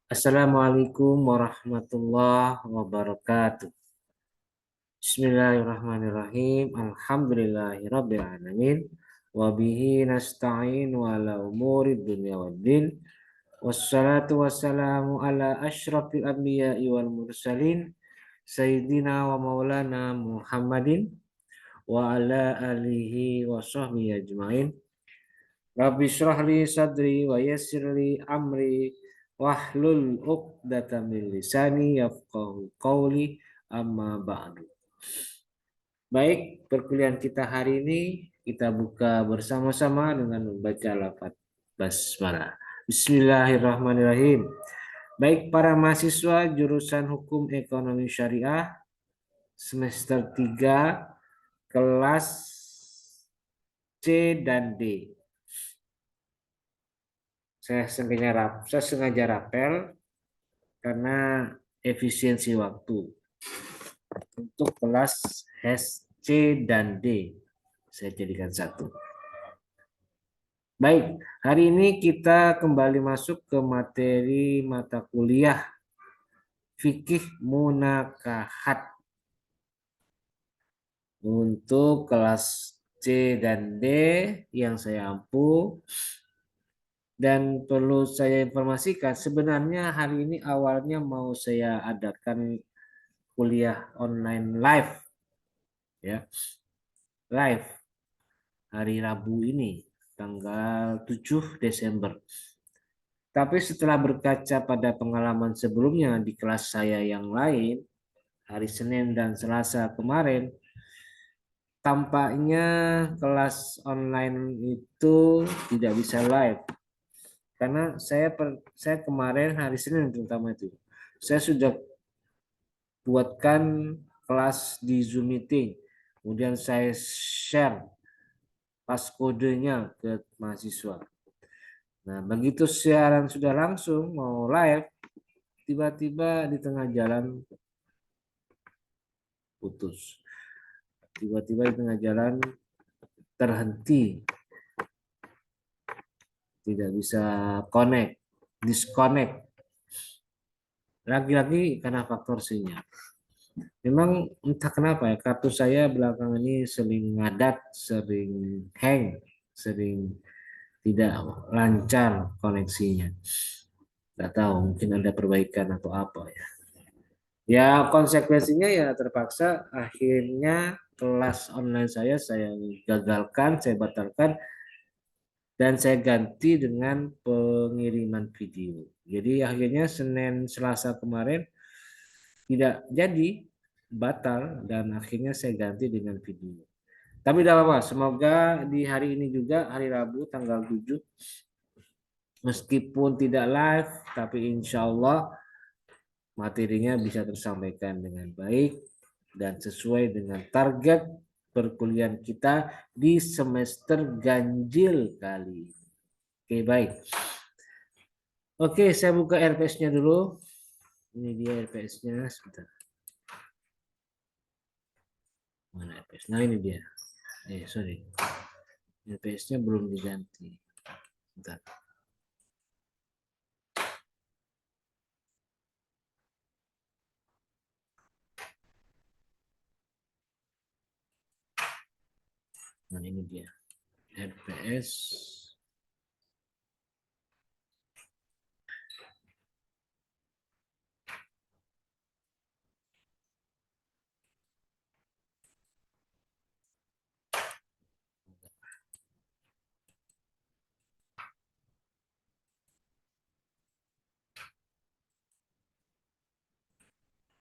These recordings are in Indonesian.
Assalamualaikum warahmatullahi wabarakatuh. Bismillahirrahmanirrahim. Alhamdulillahirabbil alamin. Wa bihi nasta'in wa ala umuri dunya waddin. Wassalatu wassalamu ala asyrafil anbiya'i wal mursalin sayyidina wa maulana Muhammadin wa ala alihi wa sahbihi ajmain. Rabbi shrah li sadri wa yassir li amri wahlul 'uqdatam min lisani yafqahu qawli amma ba'du. Baik, perkuliahan kita hari ini kita buka bersama-sama dengan membaca lafaz basmalah. Bismillahirrahmanirrahim. Baik para mahasiswa jurusan Hukum Ekonomi Syariah semester 3 kelas C dan D. Saya sengaja rapel karena efisiensi waktu. Untuk kelas C dan D saya jadikan satu. Baik, hari ini kita kembali masuk ke materi mata kuliah Fikih Munakahat. Untuk kelas C dan D yang saya ampu. Dan perlu saya informasikan, sebenarnya hari ini awalnya mau saya adakan kuliah online live, ya, live hari Rabu ini, tanggal 7 Desember. Tapi setelah berkaca pada pengalaman sebelumnya di kelas saya yang lain, hari Senin dan Selasa kemarin, tampaknya kelas online itu tidak bisa live. Karena saya kemarin hari Senin terutama itu, saya sudah buatkan kelas di Zoom meeting, kemudian saya share passcode-nya ke mahasiswa. Nah, begitu siaran sudah langsung mau live, tiba-tiba di tengah jalan putus. Tiba-tiba di tengah jalan terhenti. Tidak bisa connect, disconnect. Lagi-lagi karena faktor sinyal. Memang entah kenapa ya, kartu saya belakangan ini sering ngadat, sering hang, sering tidak lancar koneksinya. Tidak tahu, mungkin ada perbaikan atau apa ya. Ya konsekuensinya ya terpaksa akhirnya kelas online saya gagalkan, saya batalkan, dan saya ganti dengan pengiriman video. Jadi akhirnya Senin Selasa kemarin tidak jadi, batal, dan akhirnya saya ganti dengan video. Tapi tidak apa-apa, semoga di hari ini juga, hari Rabu tanggal 7, meskipun tidak live, tapi insya Allah materinya bisa tersampaikan dengan baik dan sesuai dengan target perkuliahan kita di semester ganjil kali ini. Oke, baik. Oke, saya buka RPS-nya dulu. Ini dia RPS-nya, sebentar. Mana RPS? Nah, ini dia. Sorry. RPS-nya belum diganti. Sebentar. Nah, ini dia. RPS.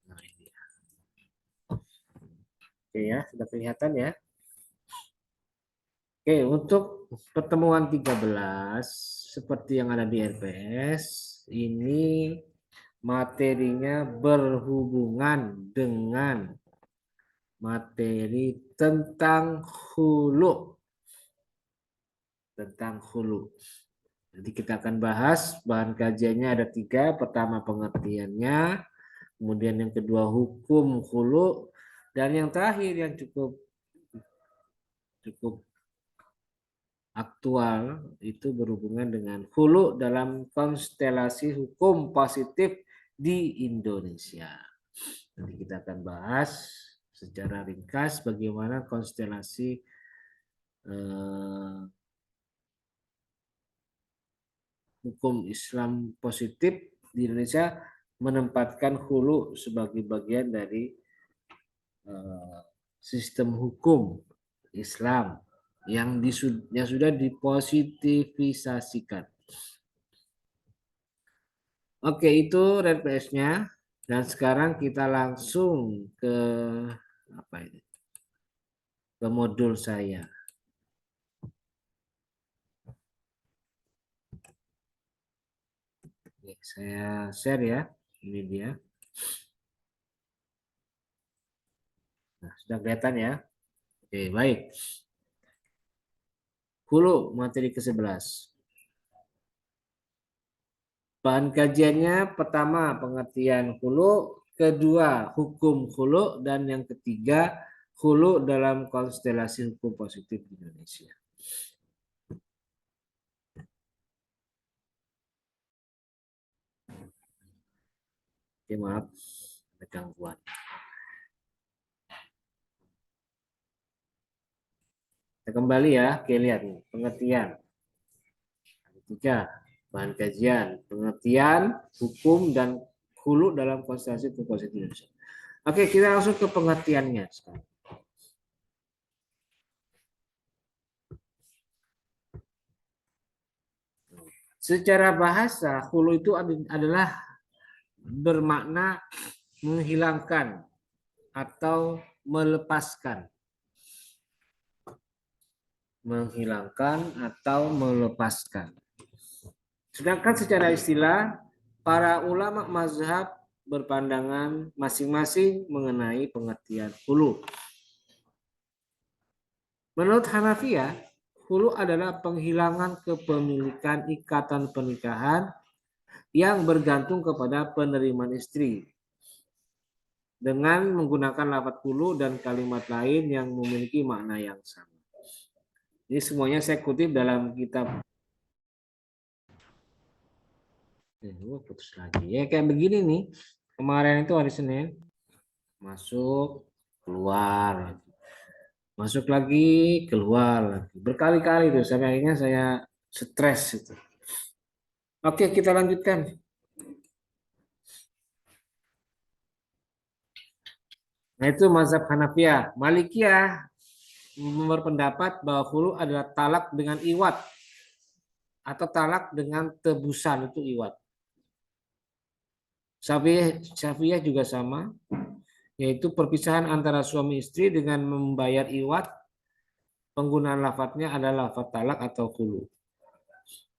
Nah, ini dia. Oke ya, sudah kelihatan ya. Oke, untuk pertemuan 13 seperti yang ada di RPS, ini materinya berhubungan dengan materi tentang hulu. Tentang hulu. Nanti kita akan bahas bahan kajiannya ada 3. Pertama pengertiannya, kemudian yang kedua hukum hulu, dan yang terakhir yang cukup aktual itu berhubungan dengan hulu dalam konstelasi hukum positif di Indonesia. Nanti kita akan bahas secara ringkas bagaimana konstelasi hukum Islam positif di Indonesia menempatkan hulu sebagai bagian dari sistem hukum Islam yang sudah dipositivisasikan. Oke, itu RPS-nya. Dan sekarang kita langsung ke apa ini? Ke modul saya. Oke, saya share ya. Ini dia. Nah, sudah kelihatan ya. Oke, baik. Hulu materi ke-11. Bahan kajiannya pertama pengertian hulu, kedua hukum hulu, dan yang ketiga hulu dalam konstelasi hukum positif di Indonesia. Oke, maaf ada gangguan. Kita kembali ya, oke lihat nih pengertian. Tiga, bahan kajian, pengertian, hukum, dan hulu dalam konstelasi hukum positif Indonesia. Oke, kita langsung ke pengertiannya sekarang. Secara bahasa, hulu itu adalah bermakna menghilangkan atau melepaskan. Menghilangkan atau melepaskan. Sedangkan secara istilah, para ulama mazhab berpandangan masing-masing mengenai pengertian hulu. Menurut Hanafiyah, hulu adalah penghilangan kepemilikan ikatan pernikahan yang bergantung kepada penerimaan istri dengan menggunakan lafaz hulu dan kalimat lain yang memiliki makna yang sama. Ini semuanya saya kutip dalam kitab. Putus lagi. Ya kayak begini nih. Kemarin itu hari Senin masuk keluar masuk lagi keluar lagi berkali-kali tuh sampai akhirnya saya stres itu. Oke, kita lanjutkan. Nah, itu mazhab Hanafiyah. Malikiyah berpendapat bahwa hulu adalah talak dengan iwat atau talak dengan tebusan, itu iwat. Syafi'iyah juga sama, yaitu perpisahan antara suami istri dengan membayar iwat. Penggunaan lafadznya adalah lafadz talak atau hulu.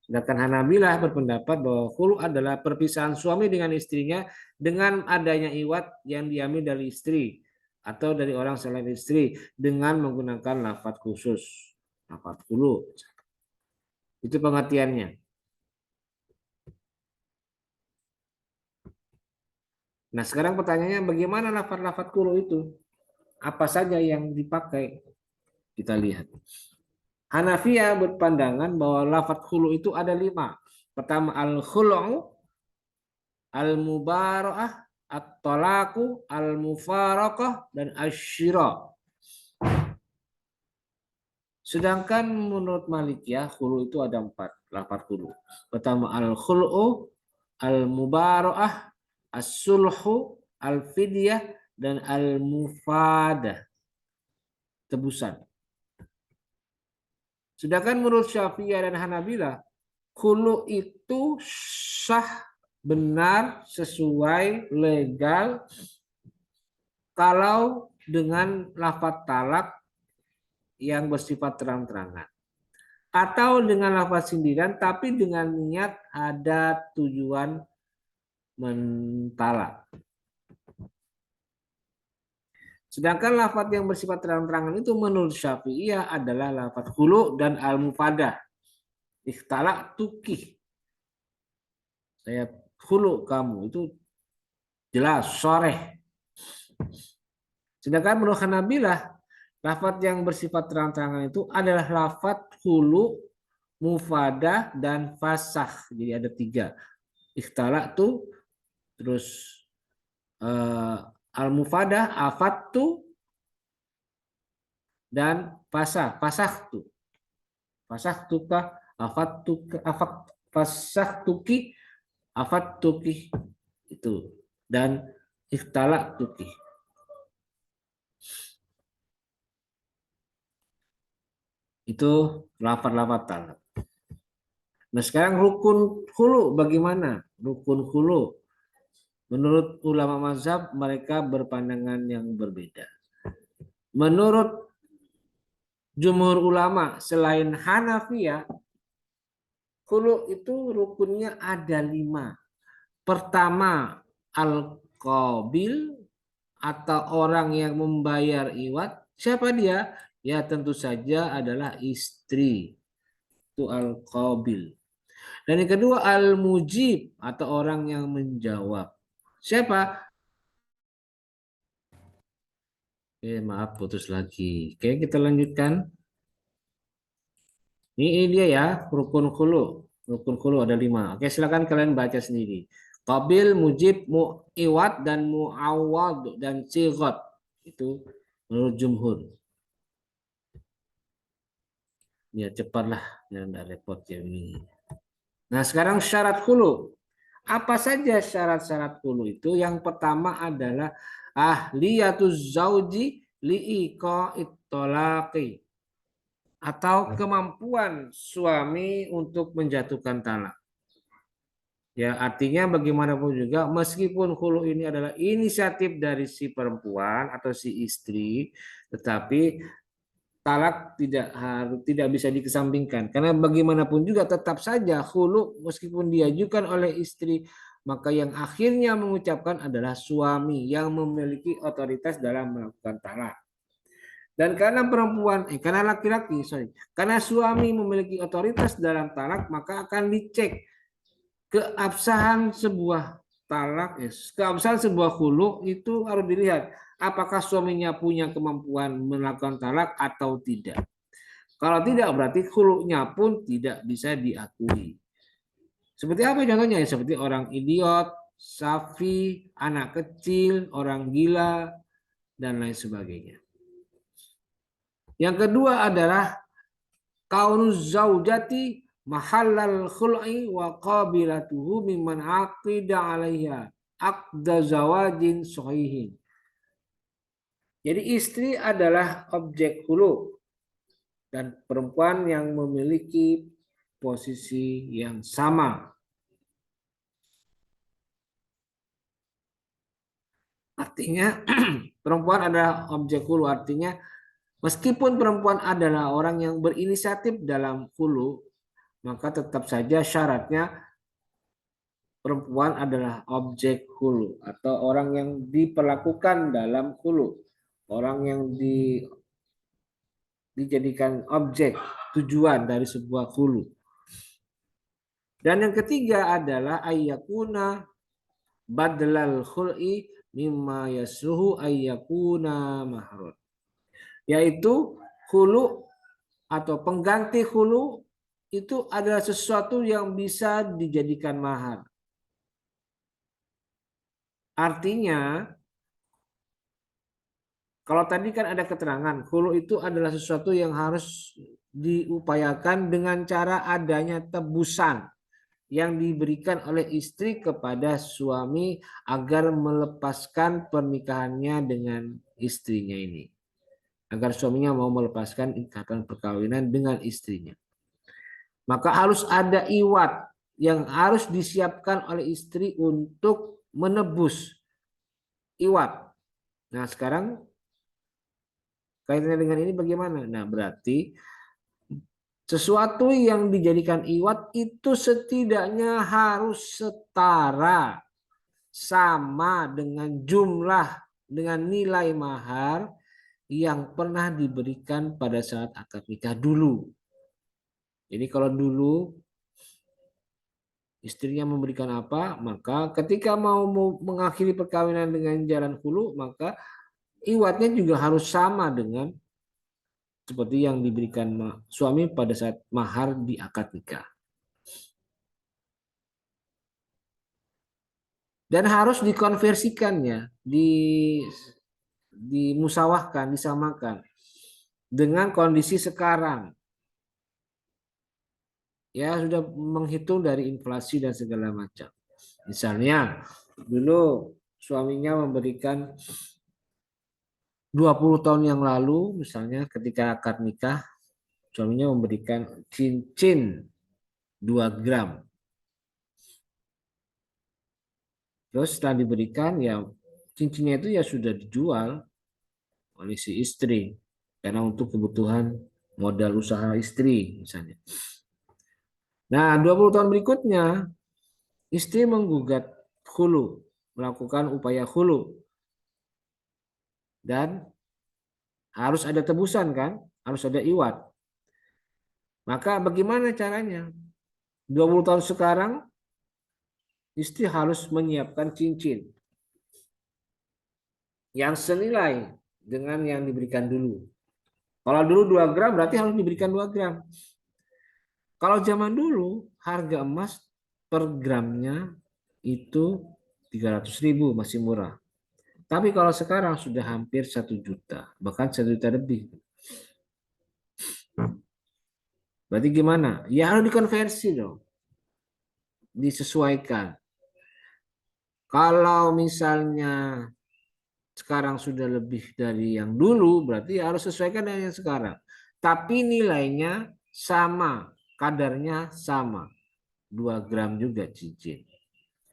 Sedangkan Hanabilah berpendapat bahwa hulu adalah perpisahan suami dengan istrinya dengan adanya iwat yang diambil dari istri atau dari orang selain istri dengan menggunakan lafadz khusus, lafadz hulu. Itu pengertiannya. Nah, sekarang pertanyaannya bagaimana lafadz-lafadz hulu itu? Apa saja yang dipakai? Kita lihat. Hanafiyah berpandangan bahwa lafadz hulu itu ada 5. Pertama al-khulu', al-mubara'ah, at-talaqu, al-mufaraqah, dan asy-syira. Sedangkan menurut Malikiyah hulu itu ada 4 lafadz hulu. Pertama al-khulu'u, al-mubara'ah, as-sulhu, al-fidyah, dan al-mufadah. Tebusan. Sedangkan menurut Syafi'iyah dan Hanabilah, hulu itu sah, benar, sesuai, legal kalau dengan lafadz talak yang bersifat terang-terangan. Atau dengan lafadz sindiran tapi dengan niat ada tujuan mentalak. Sedangkan lafadz yang bersifat terang-terangan itu menurut Syafi'iyah adalah lafadz hulu dan al-mufadah. Ikhtalak tukih. Saya hulu kamu, itu jelas, soreh. Sedangkan menurut Hanabilah, lafadz yang bersifat terang-terangan itu adalah lafadz hulu mufadah, dan fasah. Jadi ada 3. Ikhtalatu, terus eh, al-mufadah, afattu, dan fasah. Fasahtu. Fasahtuka, afattuka, fasahtuki, afattuki. Itu. Dan ikhtalatuki. Itu lafaz-lafaz talak. Nah sekarang rukun hulu bagaimana? Rukun hulu. Menurut ulama mazhab mereka berpandangan yang berbeda. Menurut jumhur ulama selain Hanafiyah, hulu itu rukunnya ada 5. Pertama, al-qabil atau orang yang membayar iwat. Siapa dia? Ya tentu saja adalah istri. Itu al-qabil. Dan yang kedua al-mujib atau orang yang menjawab. Siapa? Maaf putus lagi. Oke, kita lanjutkan. Ini dia ya, rukun khulu. Rukun khulu ada 5. Oke, silakan kalian baca sendiri. Qabil, mujib, mu'iwad, dan mu'awad, dan sigot. Itu menurut jumhur. Ya, cepatlah. Ya, enggak repot ya ini. Nah, sekarang syarat khulu. Apa saja syarat-syarat hulu itu? Yang pertama adalah ahliyatuz zauji liiqa ittolaqi atau kemampuan suami untuk menjatuhkan talak. Ya, artinya bagaimanapun juga meskipun hulu ini adalah inisiatif dari si perempuan atau si istri, tetapi talak tidak bisa dikesampingkan karena bagaimanapun juga tetap saja hulu meskipun diajukan oleh istri maka yang akhirnya mengucapkan adalah suami yang memiliki otoritas dalam melakukan talak. Dan karena laki-laki, karena suami memiliki otoritas dalam talak, maka akan dicek keabsahan sebuah talak, keabsahan sebuah hulu itu harus dilihat apakah suaminya punya kemampuan melakukan talak atau tidak. Kalau tidak berarti hulunya pun tidak bisa diakui. Seperti apa contohnya? Seperti orang idiot, safi, anak kecil, orang gila, dan lain sebagainya. Yang kedua adalah kaunuz zaujati mahallal khul'i wa qabilatuhu mimman aqida 'alaiha aqda zawajin sahihin. Jadi istri adalah objek hulu dan perempuan yang memiliki posisi yang sama. Artinya perempuan adalah objek hulu, artinya meskipun perempuan adalah orang yang berinisiatif dalam hulu, maka tetap saja syaratnya perempuan adalah objek hulu atau orang yang diperlakukan dalam hulu, orang yang dijadikan objek tujuan dari sebuah hulu. Dan yang ketiga adalah ayyakuna badlal khul'i mimma yasruhu ayyakuna mahrud. Yaitu hulu atau pengganti hulu itu adalah sesuatu yang bisa dijadikan mahar. Artinya, kalau tadi kan ada keterangan, hulu itu adalah sesuatu yang harus diupayakan dengan cara adanya tebusan yang diberikan oleh istri kepada suami agar melepaskan pernikahannya dengan istrinya ini. Agar suaminya mau melepaskan ikatan perkawinan dengan istrinya. Maka harus ada iwat yang harus disiapkan oleh istri untuk menebus iwat. Nah sekarang kaitannya dengan ini bagaimana? Nah berarti sesuatu yang dijadikan iwat itu setidaknya harus setara sama dengan jumlah dengan nilai mahar yang pernah diberikan pada saat akad nikah dulu. Jadi kalau dulu istrinya memberikan apa, maka ketika mau mengakhiri perkawinan dengan jalan hulu, maka iwatnya juga harus sama dengan seperti yang diberikan suami pada saat mahar di akad nikah. Dan harus dikonversikannya, dimusawahkan, disamakan dengan kondisi sekarang. Ya sudah menghitung dari inflasi dan segala macam. Misalnya dulu suaminya memberikan 20 tahun yang lalu, misalnya ketika akad nikah, suaminya memberikan cincin 2 gram. Terus setelah diberikan, ya cincinnya itu ya sudah dijual oleh si istri. Karena untuk kebutuhan modal usaha istri misalnya. Nah, 20 tahun berikutnya, istri menggugat hulu, melakukan upaya hulu. Dan harus ada tebusan kan, harus ada iwat. Maka bagaimana caranya? 20 tahun sekarang, istri harus menyiapkan cincin yang senilai dengan yang diberikan dulu. Kalau dulu 2 gram berarti harus diberikan 2 gram. Kalau zaman dulu harga emas per gramnya itu 300.000 masih murah. Tapi kalau sekarang sudah hampir 1 juta, bahkan 1 juta lebih. Berarti gimana? Ya harus dikonversi dong, disesuaikan. Kalau misalnya sekarang sudah lebih dari yang dulu, berarti harus sesuaikan dengan yang sekarang. Tapi nilainya sama, kadarnya sama. 2 gram juga cincin.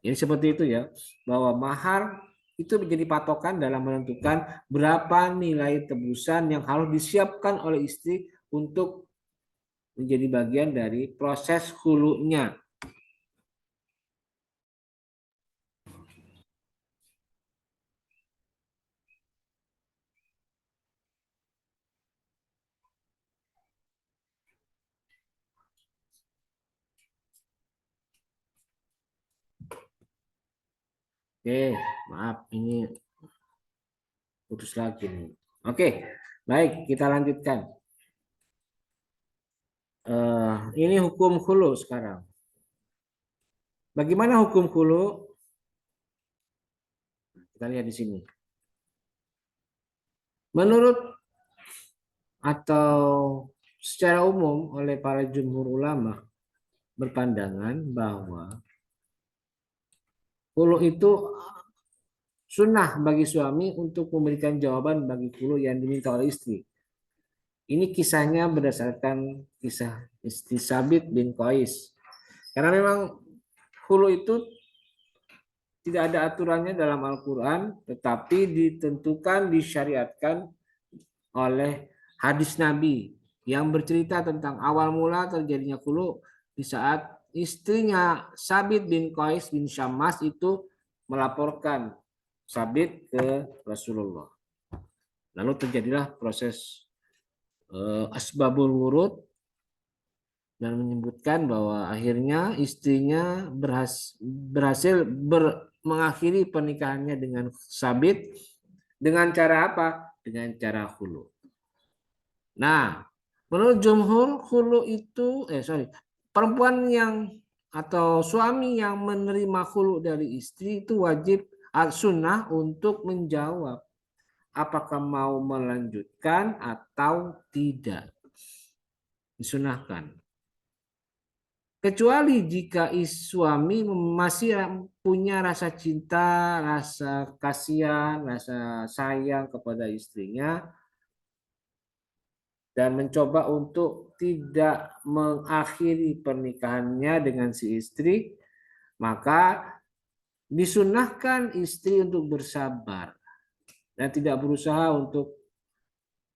Jadi seperti itu ya, bahwa mahar itu menjadi patokan dalam menentukan berapa nilai tebusan yang harus disiapkan oleh istri untuk menjadi bagian dari proses hulunya. Oke, maaf ini putus lagi nih. Oke, baik kita lanjutkan. Ini hukum hulu sekarang. Bagaimana hukum hulu? Kita lihat di sini. Menurut atau secara umum oleh para jumhur ulama berpandangan bahwa hulu itu sunnah bagi suami untuk memberikan jawaban bagi hulu yang diminta oleh istri. Ini kisahnya berdasarkan kisah istri Sabit bin Qais. Karena memang hulu itu tidak ada aturannya dalam Al-Quran, tetapi ditentukan, disyariatkan oleh hadis Nabi yang bercerita tentang awal mula terjadinya hulu di saat istrinya Sabit bin Qais bin Syammas itu melaporkan Sabit ke Rasulullah. Lalu terjadilah proses asbabul wurud dan menyebutkan bahwa akhirnya istrinya berhasil mengakhiri pernikahannya dengan Sabit dengan cara apa? Dengan cara hulu. Nah, menurut jumhur hulu itu perempuan yang atau suami yang menerima hulu dari istri itu wajib sunnah untuk menjawab apakah mau melanjutkan atau tidak. Disunahkan. Kecuali jika suami masih punya rasa cinta, rasa kasihan, rasa sayang kepada istrinya, dan mencoba untuk tidak mengakhiri pernikahannya dengan si istri, maka disunahkan istri untuk bersabar dan tidak berusaha untuk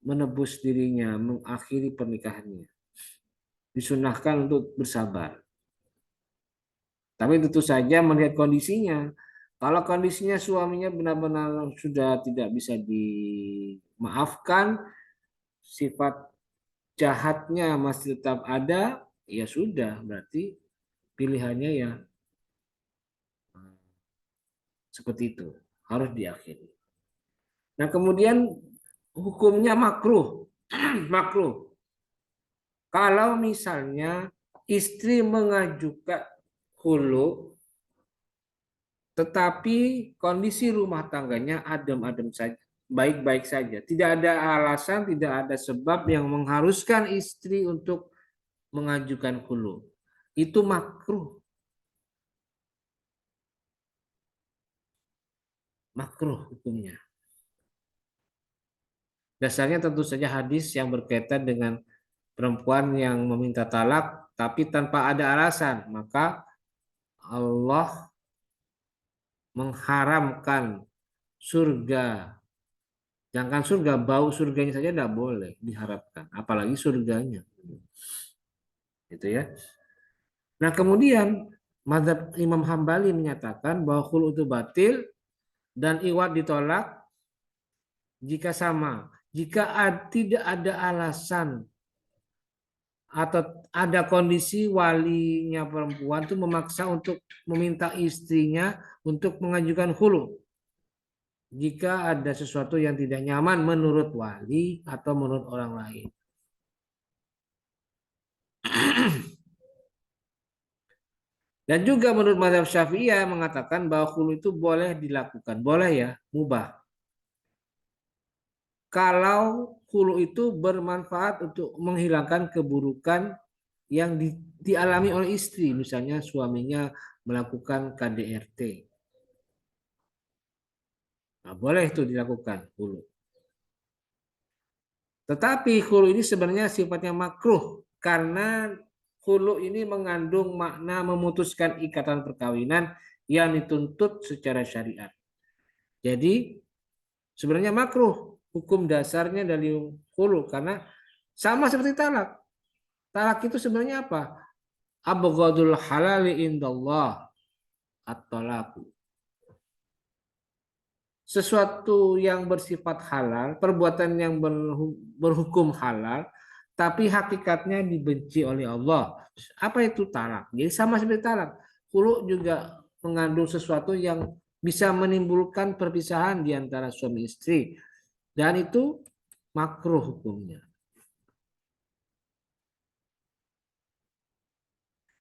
menebus dirinya, mengakhiri pernikahannya. Disunahkan untuk bersabar. Tapi tentu saja melihat kondisinya. Kalau kondisinya suaminya benar-benar sudah tidak bisa dimaafkan, sifat jahatnya masih tetap ada, ya sudah, berarti pilihannya ya seperti itu, harus diakhiri. Nah, kemudian hukumnya makruh. makruh. Kalau misalnya istri mengajukan hulu, tetapi kondisi rumah tangganya adem-adem saja, baik-baik saja. Tidak ada alasan, tidak ada sebab yang mengharuskan istri untuk mengajukan hulu. Itu makruh, makruh hukumnya. Dasarnya tentu saja hadis yang berkaitan dengan perempuan yang meminta talak tapi tanpa ada alasan, maka Allah mengharamkan surga. Jangan surga, bau surganya saja tidak boleh diharapkan, apalagi surganya. Gitu ya. Nah, kemudian mazhab Imam Hambali menyatakan bahwa khulu itu batil dan iwad ditolak jika sama. Jika tidak ada alasan atau ada kondisi walinya perempuan itu memaksa untuk meminta istrinya untuk mengajukan khulu. Jika ada sesuatu yang tidak nyaman menurut wali atau menurut orang lain. Dan juga menurut mazhab Syafi'iyah mengatakan bahwa khulu itu boleh dilakukan, boleh ya, mubah. Kalau khulu itu bermanfaat untuk menghilangkan keburukan yang dialami oleh istri, misalnya suaminya melakukan KDRT. Nah, boleh itu dilakukan khulu. Tetapi khulu ini sebenarnya sifatnya makruh karena khulu ini mengandung makna memutuskan ikatan perkawinan yang dituntut secara syariat. Jadi sebenarnya makruh hukum dasarnya dari khulu karena sama seperti talak. Talak itu sebenarnya apa? Abghadul halali indallah at-talaqu. Sesuatu yang bersifat halal, perbuatan yang berhukum halal, tapi hakikatnya dibenci oleh Allah. Apa itu talak? Jadi sama seperti talak. Khulu juga mengandung sesuatu yang bisa menimbulkan perpisahan di antara suami istri. Dan itu makruh hukumnya.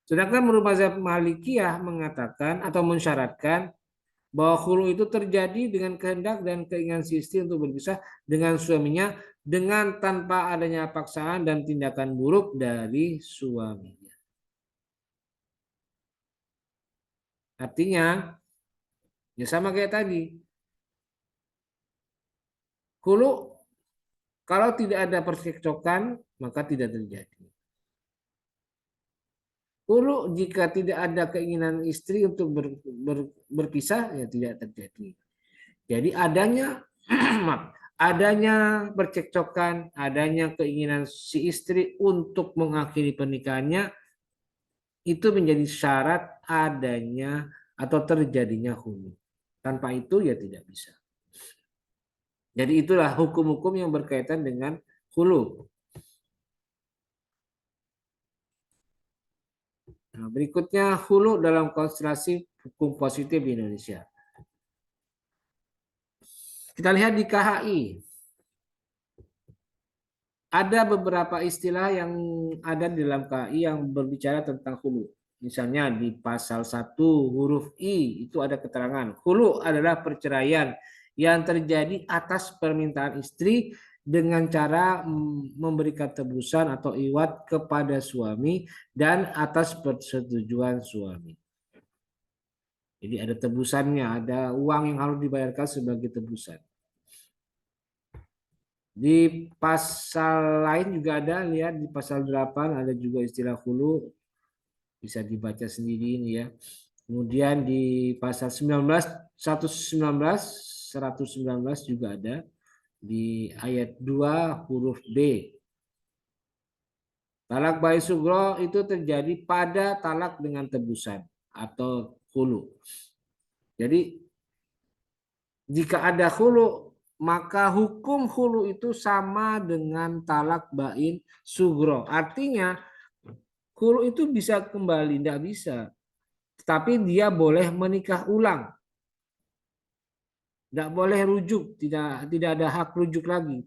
Sedangkan menurut mazhab Malikiyah mengatakan atau mensyaratkan bahwa khulu itu terjadi dengan kehendak dan keinginan si istri untuk berpisah dengan suaminya dengan tanpa adanya paksaan dan tindakan buruk dari suaminya. Artinya, ya sama kayak tadi. Khulu kalau tidak ada percekcokan maka tidak terjadi. Khulu jika tidak ada keinginan istri untuk berpisah ya tidak terjadi. Jadi adanya adanya percekcokan, adanya keinginan si istri untuk mengakhiri pernikahannya itu menjadi syarat adanya atau terjadinya khulu. Tanpa itu ya tidak bisa. Jadi itulah hukum-hukum yang berkaitan dengan khulu. Nah, berikutnya khulu dalam konstelasi hukum positif di Indonesia. Kita lihat di KHI. Ada beberapa istilah yang ada di dalam KHI yang berbicara tentang hulu. Misalnya di pasal 1 huruf I itu ada keterangan. Hulu adalah perceraian yang terjadi atas permintaan istri dengan cara memberikan tebusan atau iwat kepada suami dan atas persetujuan suami. Jadi ada tebusannya, ada uang yang harus dibayarkan sebagai tebusan. Di pasal lain juga ada, lihat di pasal 8 ada juga istilah hulu, bisa dibaca sendiri ini ya. Kemudian di pasal 19, 119, 119 juga ada di ayat 2 huruf B. Talak bayi sugro itu terjadi pada talak dengan tebusan atau hulu. Jadi jika ada hulu maka hukum hulu itu sama dengan talak bain sugro. Artinya hulu itu bisa kembali, tidak bisa. Tapi dia boleh menikah ulang. Tidak boleh rujuk, tidak ada hak rujuk lagi.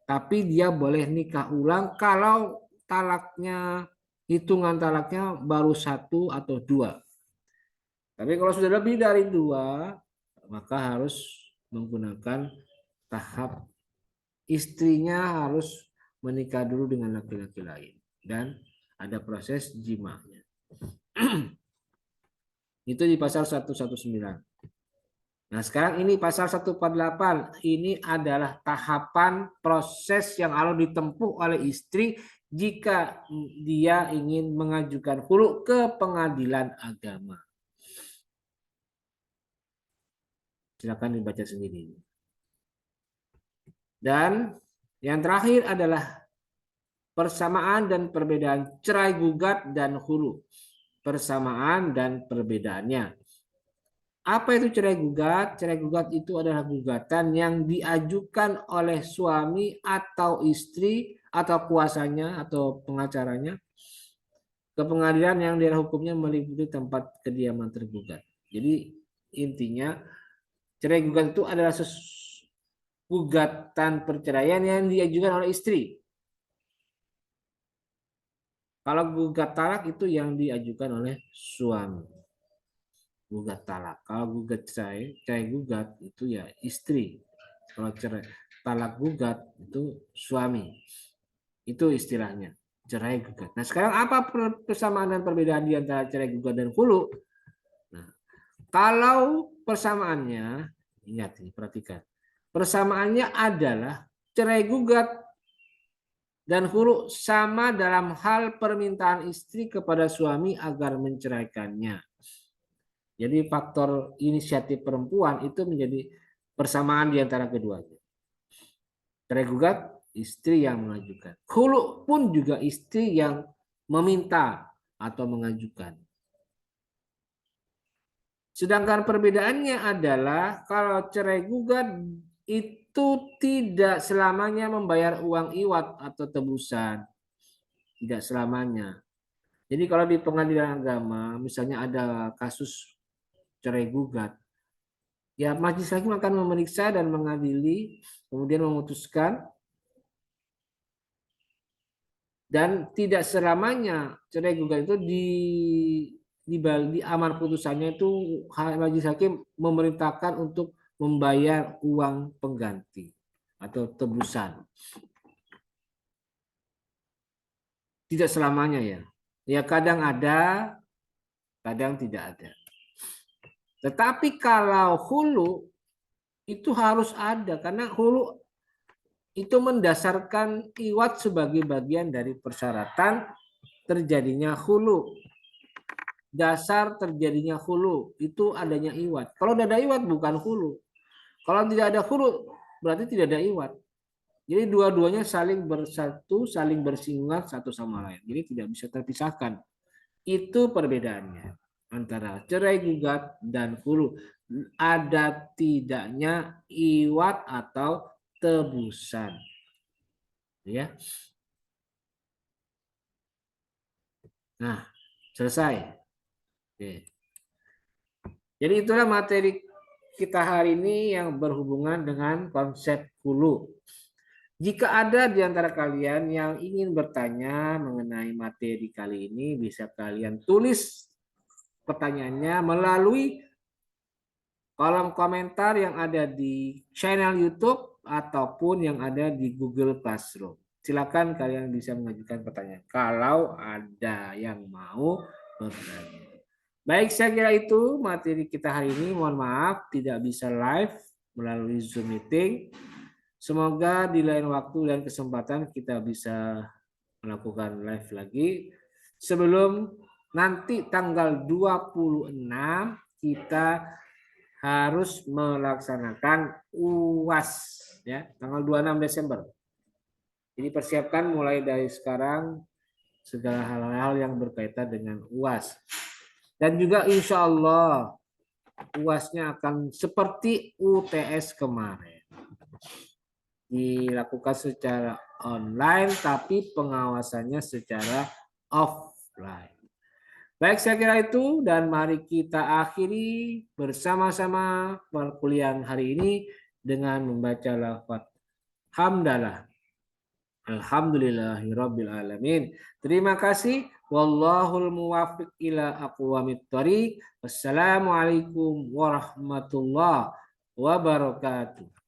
Tapi dia boleh nikah ulang kalau talaknya, hitungan talaknya baru 1 atau 2. Tapi kalau sudah lebih dari 2, maka harus menggunakan tahap istrinya harus menikah dulu dengan laki-laki lain. Dan ada proses jimanya. Itu di pasal 119. Nah, sekarang ini pasal 148. Ini adalah tahapan proses yang harus ditempuh oleh istri jika dia ingin mengajukan khulu ke pengadilan agama. Silakan dibaca sendiri. Dan yang terakhir adalah persamaan dan perbedaan cerai gugat dan khulu. Persamaan dan perbedaannya. Apa itu cerai gugat? Cerai gugat itu adalah gugatan yang diajukan oleh suami atau istri atau kuasanya atau pengacaranya ke pengadilan yang daerah hukumnya meliputi tempat kediaman tergugat. Jadi intinya cerai gugat itu adalah gugatan perceraian yang diajukan oleh istri. Kalau gugat talak itu yang diajukan oleh suami. Gugat talak. Kalau gugat cerai gugat itu ya istri. Kalau cerai talak gugat itu suami. Itu istilahnya cerai gugat. Nah, sekarang apa persamaan dan perbedaan di antara cerai gugat dan khulu? Nah, kalau persamaannya, ingat ini, perhatikan. Persamaannya adalah cerai gugat dan khulu sama dalam hal permintaan istri kepada suami agar menceraikannya. Jadi faktor inisiatif perempuan itu menjadi persamaan di antara keduanya. Cerai gugat, istri yang mengajukan. Khulu pun juga istri yang meminta atau mengajukan. Sedangkan perbedaannya adalah kalau cerai gugat itu tidak selamanya membayar uang iwat atau tebusan. Tidak selamanya. Jadi kalau di pengadilan agama, misalnya ada kasus cerai gugat, ya majelis hakim akan memeriksa dan mengadili, kemudian memutuskan, dan tidak selamanya cerai gugat itu di amar putusannya itu majelis hakim memerintahkan untuk membayar uang pengganti atau tebusan. Tidak selamanya ya. Ya kadang ada, kadang tidak ada. Tetapi kalau hulu itu harus ada karena hulu itu mendasarkan iwat sebagai bagian dari persyaratan terjadinya hulu. Dasar terjadinya hulu itu adanya iwat. Kalau tidak ada iwat bukan hulu. Kalau tidak ada hulu berarti tidak ada iwat. Jadi dua-duanya saling bersatu, saling bersinggungan satu sama lain. Jadi tidak bisa terpisahkan. Itu perbedaannya antara cerai gugat dan hulu. Ada tidaknya iwat atau tebusan. Ya. Nah, selesai. Oke. Jadi itulah materi kita hari ini yang berhubungan dengan konsep hulu. Jika ada di antara kalian yang ingin bertanya mengenai materi kali ini, bisa kalian tulis pertanyaannya melalui kolom komentar yang ada di channel YouTube ataupun yang ada di Google Classroom. Silakan kalian bisa mengajukan pertanyaan kalau ada yang mau bertanya. Baik, saya kira itu materi kita hari ini. Mohon maaf tidak bisa live melalui Zoom meeting. Semoga di lain waktu dan kesempatan kita bisa melakukan live lagi. Sebelum nanti tanggal 26 kita harus melaksanakan UAS ya, tanggal 26 Desember. Jadi persiapkan mulai dari sekarang segala hal-hal yang berkaitan dengan UAS. Dan juga insya Allah UASnya akan seperti UTS kemarin. Dilakukan secara online tapi pengawasannya secara offline. Baik, saya kira itu dan mari kita akhiri bersama-sama perkuliahan hari ini dengan membaca lafaz hamdalah. Alhamdulillahirabbil alamin. Terima kasih. Wallahul muwaffiq ila aqwamit thoriq. Wassalamualaikum warahmatullahi wabarakatuh.